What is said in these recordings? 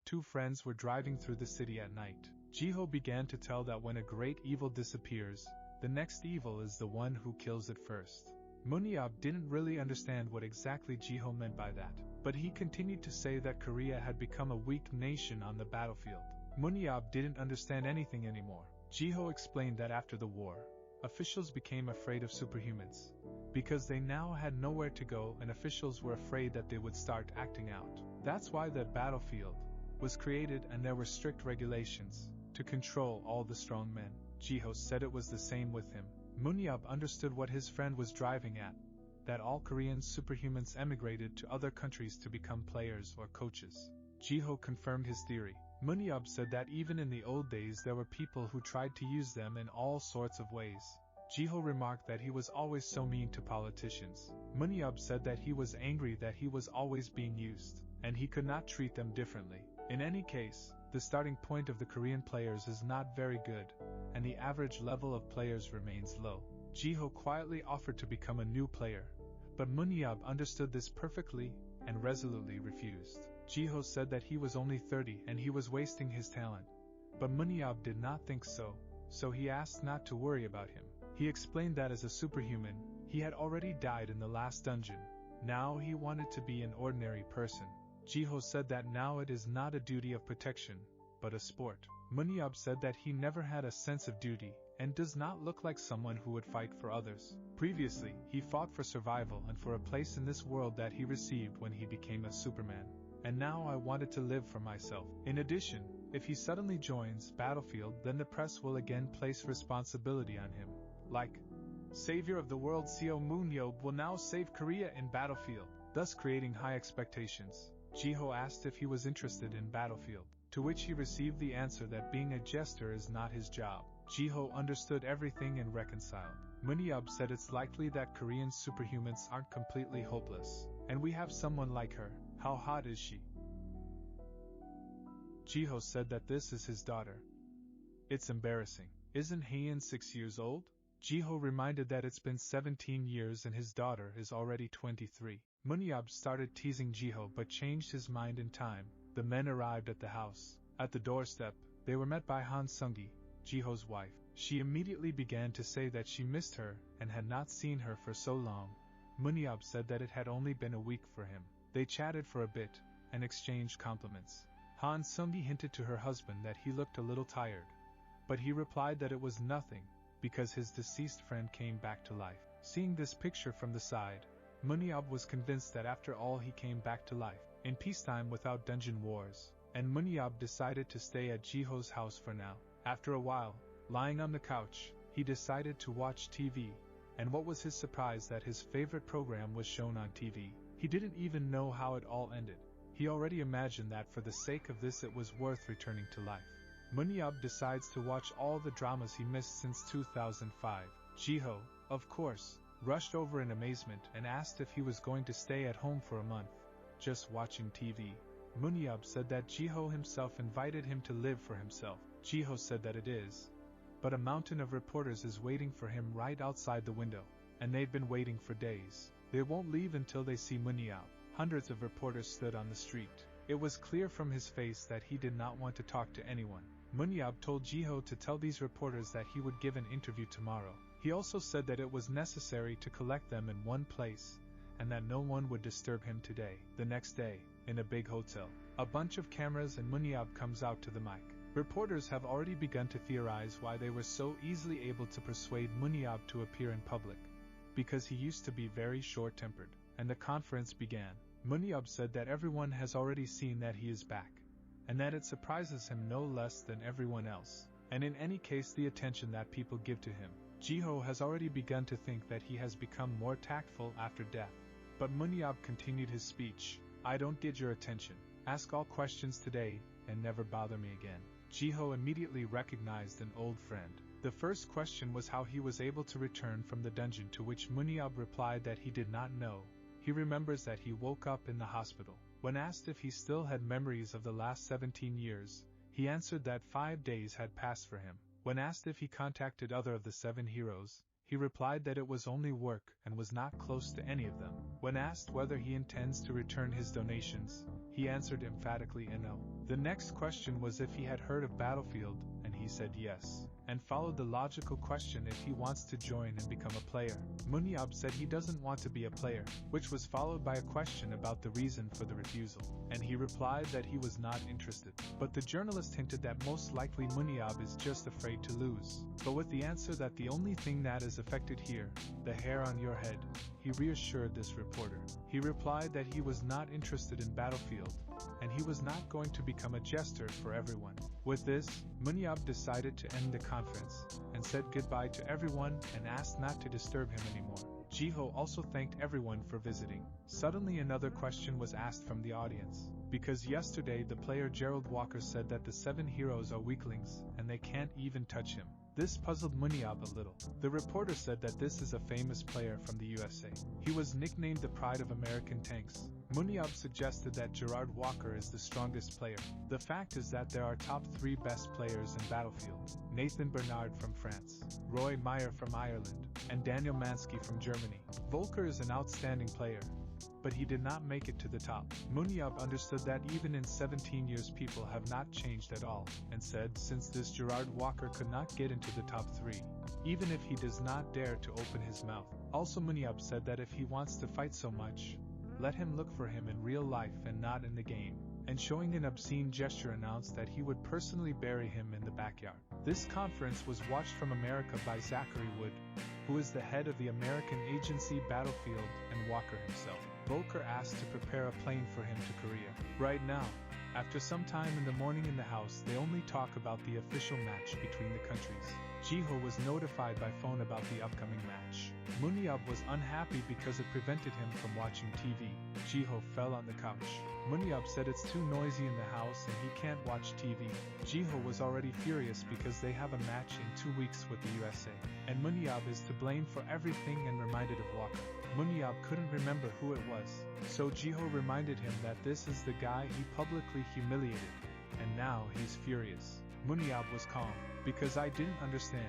two friends were driving through the city at night. Jiho began to tell that when a great evil disappears, the next evil is the one who kills it first. Munyab didn't really understand what exactly Jiho meant by that, but he continued to say that Korea had become a weak nation on the battlefield. Munyab didn't understand anything anymore. Jiho explained that after the war, officials became afraid of superhumans, because they now had nowhere to go and officials were afraid that they would start acting out. That's why the battlefield was created and there were strict regulations to control all the strong men. Jiho said it was the same with him. Munyab understood what his friend was driving at, that all Korean superhumans emigrated to other countries to become players or coaches. Jiho confirmed his theory. Munyab said that even in the old days there were people who tried to use them in all sorts of ways. Jiho remarked that he was always so mean to politicians. Munyab said that he was angry that he was always being used, and he could not treat them differently. In any case, the starting point of the Korean players is not very good, and the average level of players remains low. Jiho quietly offered to become a new player, but Munyab understood this perfectly and resolutely refused. Jiho said that he was only 30 and he was wasting his talent, but Munyab did not think so, so he asked not to worry about him. He explained that as a superhuman, he had already died in the last dungeon. Now he wanted to be an ordinary person. Jiho said that now it is not a duty of protection, but a sport. Munyab said that he never had a sense of duty, and does not look like someone who would fight for others. Previously, he fought for survival and for a place in this world that he received when he became a Superman. And now I wanted to live for myself. In addition, if he suddenly joins Battlefield, then the press will again place responsibility on him. Like, Savior of the world Seo Moon-yob will now save Korea in Battlefield, thus creating high expectations. Jiho asked if he was interested in Battlefield, to which he received the answer that being a jester is not his job. Jiho understood everything and reconciled. Munyab said it's likely that Korean superhumans aren't completely hopeless, and we have someone like her. How hot is she? Jiho said that this is his daughter. It's embarrassing. Isn't Heian 6 years old? Jiho reminded that it's been 17 years and his daughter is already 23. Munyab started teasing Jiho but changed his mind in time. The men arrived at the house. At the doorstep, they were met by Han Sung-gi, Jiho's wife. She immediately began to say that she missed her and had not seen her for so long. Munyab said that it had only been a week for him. They chatted for a bit and exchanged compliments. Han Sung-gi hinted to her husband that he looked a little tired, but he replied that it was nothing, because his deceased friend came back to life. Seeing this picture from the side, Munyab was convinced that after all he came back to life, in peacetime without dungeon wars, and Munyab decided to stay at Jiho's house for now. After a while, lying on the couch, he decided to watch TV, and what was his surprise that his favorite program was shown on TV. He didn't even know how it all ended. He already imagined that for the sake of this it was worth returning to life. Munyab decides to watch all the dramas he missed since 2005. Jiho, of course, rushed over in amazement and asked if he was going to stay at home for a month, just watching TV. Munyab said that Jiho himself invited him to live for himself. Jiho said that it is, but a mountain of reporters is waiting for him right outside the window, and they've been waiting for days. They won't leave until they see Munyab. Hundreds of reporters stood on the street. It was clear from his face that he did not want to talk to anyone. Munyab told Jiho to tell these reporters that he would give an interview tomorrow. He also said that it was necessary to collect them in one place, and that no one would disturb him today. The next day, in a big hotel, a bunch of cameras and Munyab comes out to the mic. Reporters have already begun to theorize why they were so easily able to persuade Munyab to appear in public, because he used to be very short-tempered. And the conference began. Munyab said that everyone has already seen that he is back, and that it surprises him no less than everyone else, and in any case the attention that people give to him. Jiho has already begun to think that he has become more tactful after death. But Munyab continued his speech. I don't get your attention. Ask all questions today, and never bother me again. Jiho immediately recognized an old friend. The first question was how he was able to return from the dungeon, to which Munyab replied that he did not know. He remembers that he woke up in the hospital. When asked if he still had memories of the last 17 years, he answered that 5 days had passed for him. When asked if he contacted other of the 7 heroes, he replied that it was only work and was not close to any of them. When asked whether he intends to return his donations, he answered emphatically a no. The next question was if he had heard of Battlefield, and he said yes, and followed the logical question if he wants to join and become a player. Munyab said he doesn't want to be a player, which was followed by a question about the reason for the refusal, and he replied that he was not interested. But the journalist hinted that most likely Munyab is just afraid to lose. But with the answer that the only thing that is affected here, the hair on your head, he reassured this reporter. He replied that he was not interested in Battlefield, and he was not going to become a jester for everyone. With this, Munyab decided to end the conference, and said goodbye to everyone and asked not to disturb him anymore. Jiho also thanked everyone for visiting. Suddenly another question was asked from the audience, because yesterday the player Gerard Walker said that the 7 heroes are weaklings, and they can't even touch him. This puzzled Munyab a little. The reporter said that this is a famous player from the USA. He was nicknamed the Pride of American Tanks. Munyab suggested that Gerard Walker is the strongest player. The fact is that there are top 3 best players in Battlefield: Nathan Bernard from France, Roy Meyer from Ireland, and Daniel Mansky from Germany. Volker is an outstanding player, but he did not make it to the top. Munyab understood that even in 17 years people have not changed at all, and said since this Gerard Walker could not get into the top 3, even if he does not dare to open his mouth. Also Munyab said that if he wants to fight so much, let him look for him in real life and not in the game, and showing an obscene gesture announced that he would personally bury him in the backyard. This conference was watched from America by Zachary Wood, who is the head of the American agency Battlefield, and Walker himself. Volker asked to prepare a plane for him to Korea. Right now, after some time in the morning in the house, they only talk about the official match between the countries. Jiho was notified by phone about the upcoming match. Munyab was unhappy because it prevented him from watching TV. Jiho fell on the couch. Munyab said it's too noisy in the house and he can't watch TV. Jiho was already furious because they have a match in 2 weeks with the USA, and Munyab is to blame for everything and reminded of Walker. Munyab couldn't remember who it was, so Jiho reminded him that this is the guy he publicly humiliated, and now he's furious. Munyab was calm, because I didn't understand,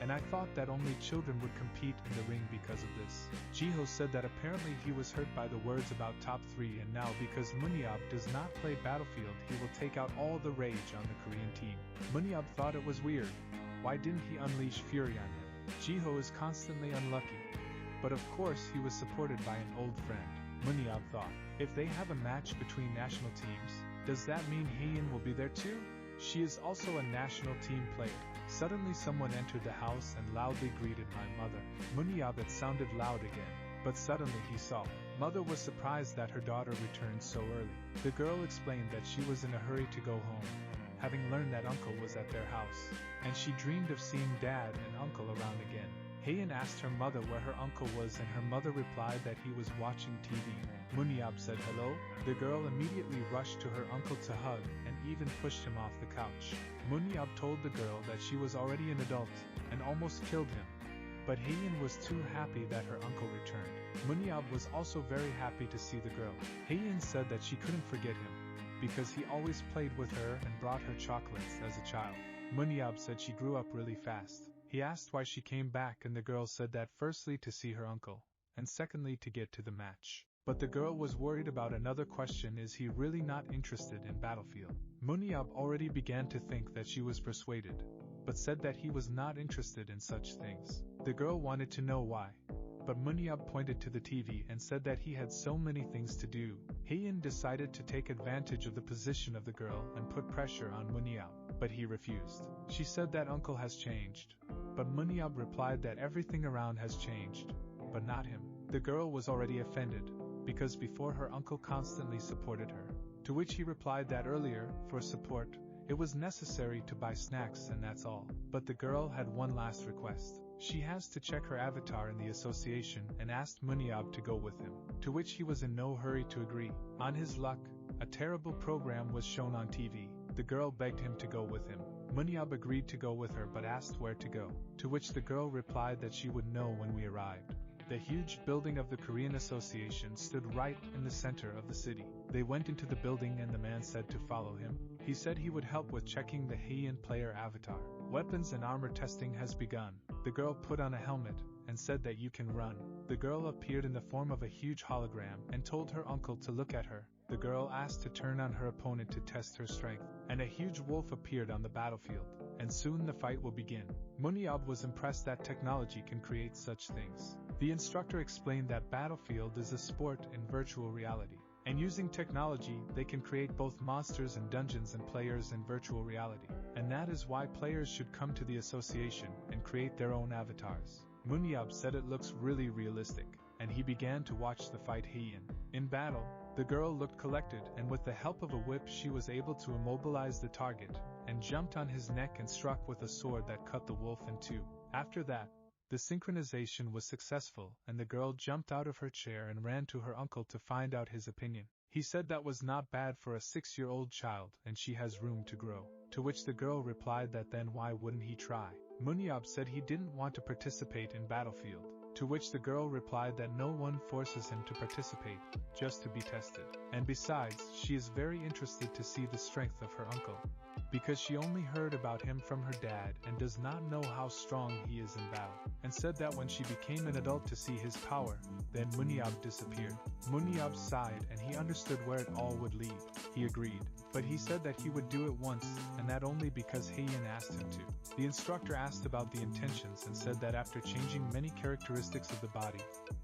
and I thought that only children would compete in the ring because of this. Jiho said that apparently he was hurt by the words about top 3, and now because Munyab does not play Battlefield he will take out all the rage on the Korean team. Munyab thought it was weird. Why didn't he unleash fury on him? Jiho is constantly unlucky. But of course he was supported by an old friend. Munyab thought, if they have a match between national teams, does that mean Heian will be there too? She is also a national team player. Suddenly someone entered the house and loudly greeted my mother. Munyab, it sounded loud again, but suddenly he saw. Mother was surprised that her daughter returned so early. The girl explained that she was in a hurry to go home, having learned that uncle was at their house, and she dreamed of seeing dad and uncle around again. Heian asked her mother where her uncle was, and her mother replied that he was watching TV. Munyab said hello. The girl immediately rushed to her uncle to hug and even pushed him off the couch. Munyab told the girl that she was already an adult and almost killed him, but Heian was too happy that her uncle returned. Munyab was also very happy to see the girl. Heian said that she couldn't forget him, because he always played with her and brought her chocolates as a child. Munyab said she grew up really fast. He asked why she came back, and the girl said that firstly to see her uncle, and secondly to get to the match. But the girl was worried about another question: is he really not interested in Battlefield? Munyab already began to think that she was persuaded, but said that he was not interested in such things. The girl wanted to know why, but Munyab pointed to the TV and said that he had so many things to do. Heian decided to take advantage of the position of the girl and put pressure on Munyab, but he refused. She said that uncle has changed, but Munyab replied that everything around has changed, but not him. The girl was already offended, because before her uncle constantly supported her, to which he replied that earlier, for support, it was necessary to buy snacks and that's all. But the girl had one last request. She has to check her avatar in the association and asked Munyab to go with him, to which he was in no hurry to agree. On his luck, a terrible program was shown on TV. The girl begged him to go with him. Munyab agreed to go with her but asked where to go, to which the girl replied that she would know when we arrived. The huge building of the Korean Association stood right in the center of the city. They went into the building and the man said to follow him. He said he would help with checking the Heian player avatar. Weapons and armor testing has begun. The girl put on a helmet, and said that you can run. The girl appeared in the form of a huge hologram and told her uncle to look at her. The girl asked to turn on her opponent to test her strength, and a huge wolf appeared on the battlefield, and soon the fight will begin. Munyab was impressed that technology can create such things. The instructor explained that Battlefield is a sport in virtual reality, and using technology they can create both monsters and dungeons and players in virtual reality, and that is why players should come to the association and create their own avatars. Munyab said it looks really realistic, and he began to watch the fight in battle. The girl looked collected, and with the help of a whip she was able to immobilize the target, and jumped on his neck and struck with a sword that cut the wolf in two. After that, the synchronization was successful, and the girl jumped out of her chair and ran to her uncle to find out his opinion. He said that was not bad for a 6-year-old child and she has room to grow. To which the girl replied that then why wouldn't he try? Munyab said he didn't want to participate in Battlefield. To which the girl replied that no one forces him to participate, just to be tested. And besides, she is very interested to see the strength of her uncle, because she only heard about him from her dad and does not know how strong he is in battle, and said that when she became an adult to see his power, then Munyab disappeared. Munyab sighed and he understood where it all would lead. He agreed, but he said that he would do it once, and that only because Heian asked him to. The instructor asked about the intentions and said that after changing many characteristics of the body,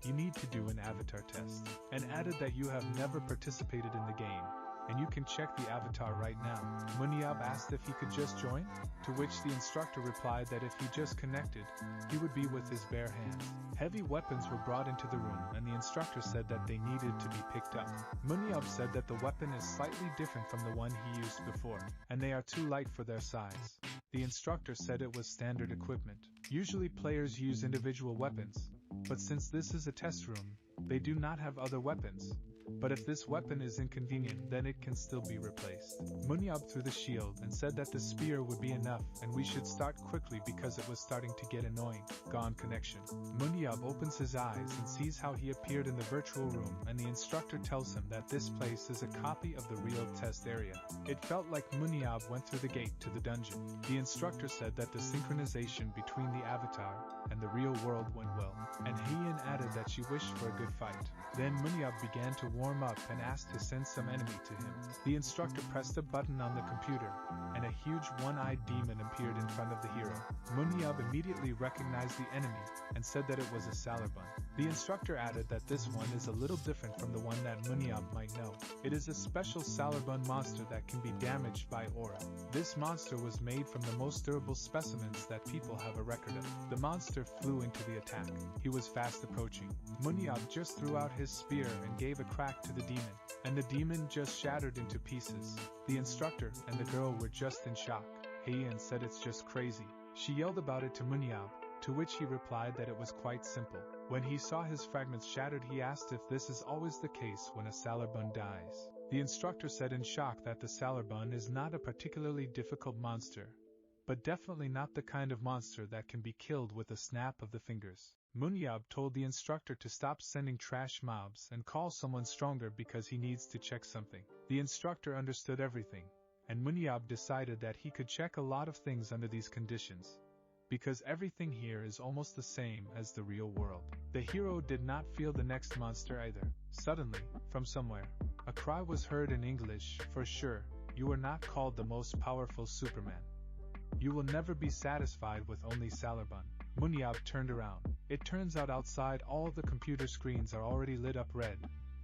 you need to do an avatar test, and added that you have never participated in the game, and you can check the avatar right now. Munyab asked if he could just join, to which the instructor replied that if he just connected, he would be with his bare hands. Heavy weapons were brought into the room and the instructor said that they needed to be picked up. Munyab said that the weapon is slightly different from the one he used before, and they are too light for their size. The instructor said it was standard equipment. Usually players use individual weapons, but since this is a test room, they do not have other weapons. But if this weapon is inconvenient, then it can still be replaced. Munyab threw the shield and said that the spear would be enough and we should start quickly because it was starting to get annoying. Gone connection. Munyab opens his eyes and sees how he appeared in the virtual room, and the instructor tells him that this place is a copy of the real test area. It felt like Munyab went through the gate to the dungeon. The instructor said that the synchronization between the avatar and the real world went well, and Heian added that she wished for a good fight. Then Munyab began to warm up and asked to send some enemy to him. The instructor pressed a button on the computer, and a huge one-eyed demon appeared in front of the hero. Munyab immediately recognized the enemy and said that it was a Salarbun. The instructor added that this one is a little different from the one that Munyab might know. It is a special Salarbun monster that can be damaged by aura. This monster was made from the most durable specimens that people have a record of. The monster flew into the attack. He was fast approaching. Munyab just threw out his spear and gave a crack to the demon, and the demon just shattered into pieces. The instructor and the girl were just in shock. Heian said it's just crazy. She yelled about it to Munyab, to which he replied that it was quite simple. When he saw his fragments shattered, he asked if this is always the case when a Salarbun dies. The instructor said in shock that the Salarbun is not a particularly difficult monster, but definitely not the kind of monster that can be killed with a snap of the fingers. Munyab told the instructor to stop sending trash mobs and call someone stronger because he needs to check something. The instructor understood everything, and Munyab decided that he could check a lot of things under these conditions, because everything here is almost the same as the real world. The hero did not feel the next monster either. Suddenly, from somewhere, a cry was heard in English, "For sure, you are not called the most powerful Superman. You will never be satisfied with only Salarbun." Munyab turned around. It turns out outside all the computer screens are already lit up red,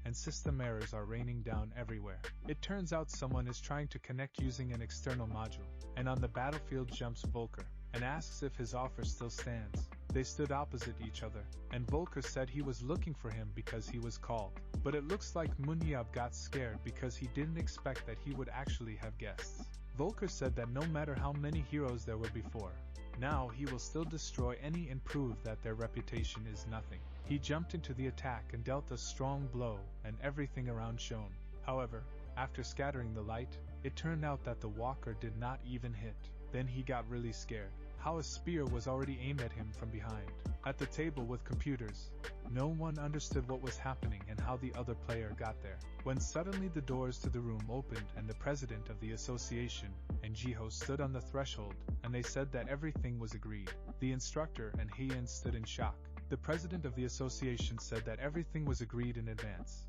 and system errors are raining down everywhere. It turns out someone is trying to connect using an external module, and on the battlefield jumps Volker, and asks if his offer still stands. They stood opposite each other, and Volker said he was looking for him because he was called. But it looks like Munyab got scared because he didn't expect that he would actually have guests. Volker said that no matter how many heroes there were before, now he will still destroy any and prove that their reputation is nothing. He jumped into the attack and dealt a strong blow, and everything around shone. However, after scattering the light, it turned out that the walker did not even hit. Then he got really scared. How a spear was already aimed at him from behind. At the table with computers, no one understood what was happening and how the other player got there. When suddenly the doors to the room opened and the president of the association and Jiho stood on the threshold, and they said that everything was agreed. The instructor and Heian stood in shock. The president of the association said that everything was agreed in advance.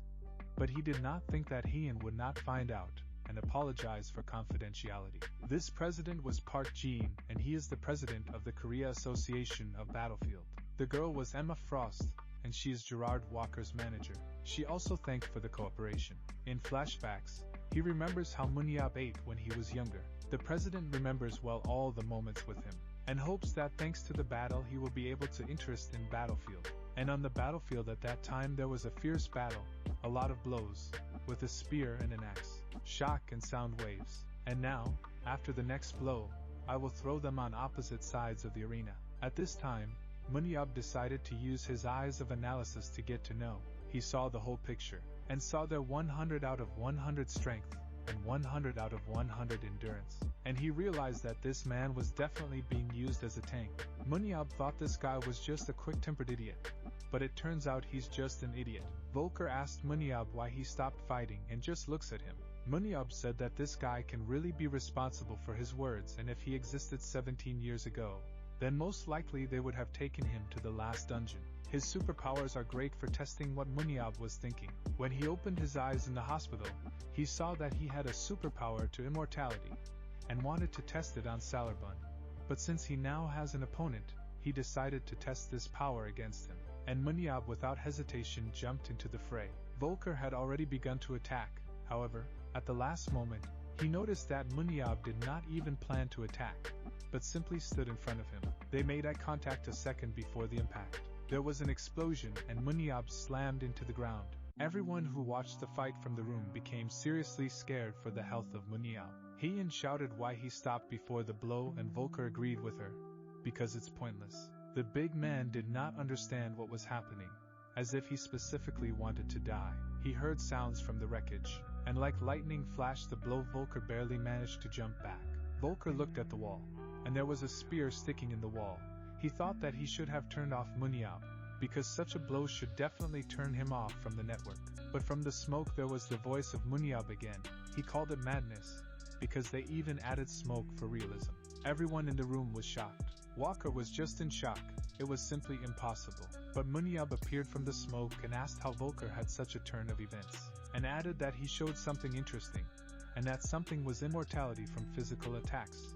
But he did not think that Heian would not find out, and apologize for confidentiality. This president was Park Jin, and he is the president of the Korea Association of Battlefield. The girl was Emma Frost, and she is Gerard Walker's manager. She also thanked for the cooperation. In flashbacks, he remembers how Munyab ate when he was younger. The president remembers well all the moments with him, and hopes that thanks to the battle he will be able to interest in battlefield. And on the battlefield at that time there was a fierce battle, a lot of blows, with a spear and an axe, shock and sound waves. And now, after the next blow, I will throw them on opposite sides of the arena. At this time, Munyab decided to use his eyes of analysis to get to know. He saw the whole picture, and saw their 100 out of 100 strength, and 100 out of 100 endurance. And he realized that this man was definitely being used as a tank. Munyab thought this guy was just a quick-tempered idiot, but it turns out he's just an idiot. Volker asked Munyab why he stopped fighting and just looks at him. Munyab said that this guy can really be responsible for his words, and if he existed 17 years ago, then most likely they would have taken him to the last dungeon. His superpowers are great for testing what Munyab was thinking. When he opened his eyes in the hospital, he saw that he had a superpower to immortality, and wanted to test it on Salarbun. But since he now has an opponent, he decided to test this power against him. And Munyab without hesitation jumped into the fray. Volker had already begun to attack. However, at the last moment, he noticed that Munyab did not even plan to attack, but simply stood in front of him. They made eye contact a second before the impact. There was an explosion and Munyab slammed into the ground. Everyone who watched the fight from the room became seriously scared for the health of Munyab. Heian shouted why he stopped before the blow and Volker agreed with her, because it's pointless. The big man did not understand what was happening, as if he specifically wanted to die. He heard sounds from the wreckage, and like lightning flashed the blow. Volker barely managed to jump back. Volker looked at the wall, and there was a spear sticking in the wall. He thought that he should have turned off Munyab, because such a blow should definitely turn him off from the network. But from the smoke there was the voice of Munyab again. He called it madness, because they even added smoke for realism. Everyone in the room was shocked. Walker was just in shock. It was simply impossible. But Munyab appeared from the smoke and asked how Volker had such a turn of events, and added that he showed something interesting, and that something was immortality from physical attacks.